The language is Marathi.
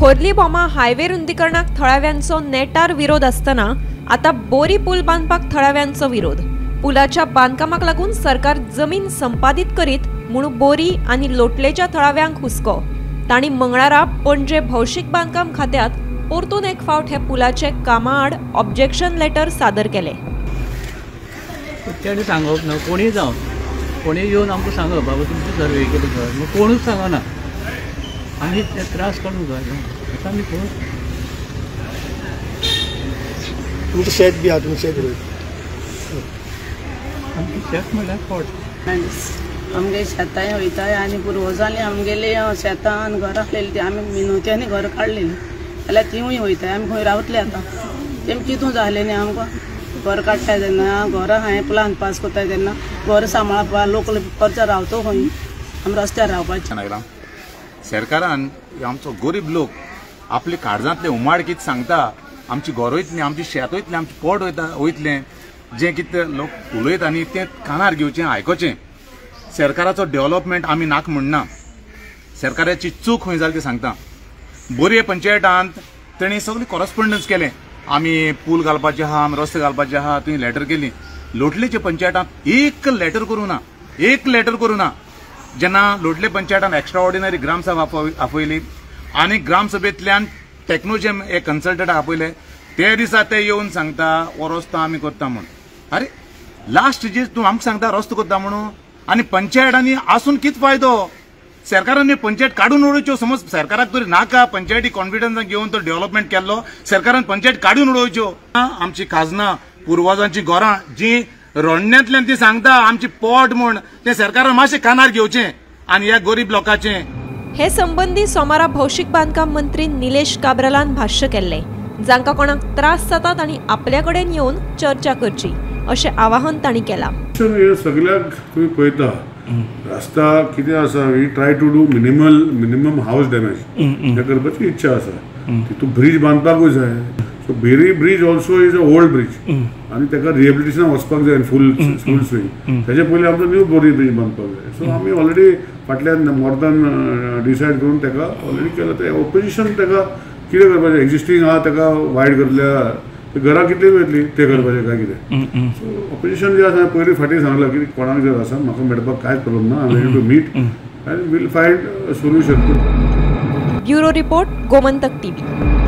खोर्ली बोमा हायवे रुंदीकरणाक थळाव्यांचो नेटार विरोध असताना आता बोरी पूल बांधपाक थळाव्यांचो विरोध। पुलाच्या बांधकामाक लागून सरकार जमीन संपादित करीत म्हणून बोरी आणि लोटलेच्या थळाव्यांक हुस्को। तांणी मंगळारा पणजे भौशीक बांधकाम खात्यात परतून एक फावट हे पुलाचे कामाआड ऑब्जेक्शन लेटर सादर केले। तेणी सांगप ना, कोणी जावन कोणी येवन आमकां सांगप बाबा तुमची सर्वे केली घर, मग कोणूच सांगना आनी ते त्रास काडूंक जाय न्हू। आतां आमी कोण तुमचें शेत बी आहा, तुमी शेत रोय आमचें शेत म्हणल्यार फावट आमगे शेतांय वयताय आनी पुर्वजांनी आमगेली शेतां आनी घरां आसलेलीं ती आमी मिनोत्यांनी घरां काडलेलीं जाल्यार तिवूय वयताय। आमी खंय रावतले आतां तेम कितून जालें न्ही आमकां घर काडटाय तेन्ना घरां हांवें प्लान पास करताय तेन्ना घर सांबाळपा लोक खर्च रावतो खंय आमी रस्त्यार रावपाचें। सरकारान आमचो गरीब लोक आपले काळजांतले उमाड कितें सांगता, आमची घर वयतली, आमची शेत वयतलें, आमचें पोट वयतलें, जें कितें लोक उलयता न्ही तें कानार घेवचें, आयकोचें। सरकाराचो डेव्हलपमेंट आमी नाका म्हणना, सरकाराची चूक खंय जाली ती सांगता। बोरये पंचायतांत तेणी सगळी कॉरस्पॉन्डन्स केलें, आमी पूल घालपाचें आहा, आमी रस्ते घालपाचे आहा, तुवें लेटर केली। लोटलेचे पंचायतांत एक लेटर करूं ना। जेन्ना लोटले पंचायतान एक्स्ट्रा ऑर्डिनरी ग्रामसभा आपयली आनी ग्रामसभेंतल्यान टॅक्नोजेम एक कन्सल्टंट आपयले, ते दिसा ते येवन सांगता हो रस्तो आमी करता म्हणून। अरे लास्ट जे तूं आमकां सांगता रस्तो करता म्हणून, आनी पंचायतांनी आसून कितें फायदो? सरकारान पंचायत काडून उडोवच्यो। समज सरकाराक तरी नाका पंचायती कॉन्फिडन्सान घेवन तो डेव्हलपमेंट केल्लो, सरकारान पंचायत काडून उडोवच्यो। आमची खाजनां पुर्वजांची घरां जी रोडण्यांतल्यान ती सांगता आमची पोट म्हूण, ते सरकारान मातशें कानार घेवचें आनी ह्या गरीब लोकांचें। हे संबंधी सोमारा भौशीक बांधकाम मंत्री निलेश काब्रालान भाष्य केल्ले, जांकां कोणाक त्रास जातात आनी आपल्या कडेन येवन चर्चा करची अशें आवाहन तांणी केलां। सगळ्याक तुम्ही पळयता रस्ता कितें आसा, we try to do minimum हावस डॅमेज हे करपाची इच्छा आसा। तितून ब्रिज बांदपाकूय जाय। So Borim bridge also is a old bridge आनी ताका रिहेबिलिटेशनाक वचपाक जाय फूल स्विंग। तेजे पयलीं आमकां न्यू बोरी ब्रिज बांदपाक जाय। सो आमी ऑलरेडी फाटल्यान मोर दॅन डिसायड करून ताका ऑलरेडी केला। ते ऑपोजिशन ताका कितें करपाचें, एक्झिस्टींग आहा ताका वायड करल्या घरां कितली वयतली ते करपाचें काय कितें। सो ऑपोजिशन जे आसा पयलीं फाटीं सांगलां की कोणाक जर आसा म्हाका मेळपाक कांयच प्रॉब्लम ना, I am ready to meet and will find a solution. Bureau report, Gomantak TV.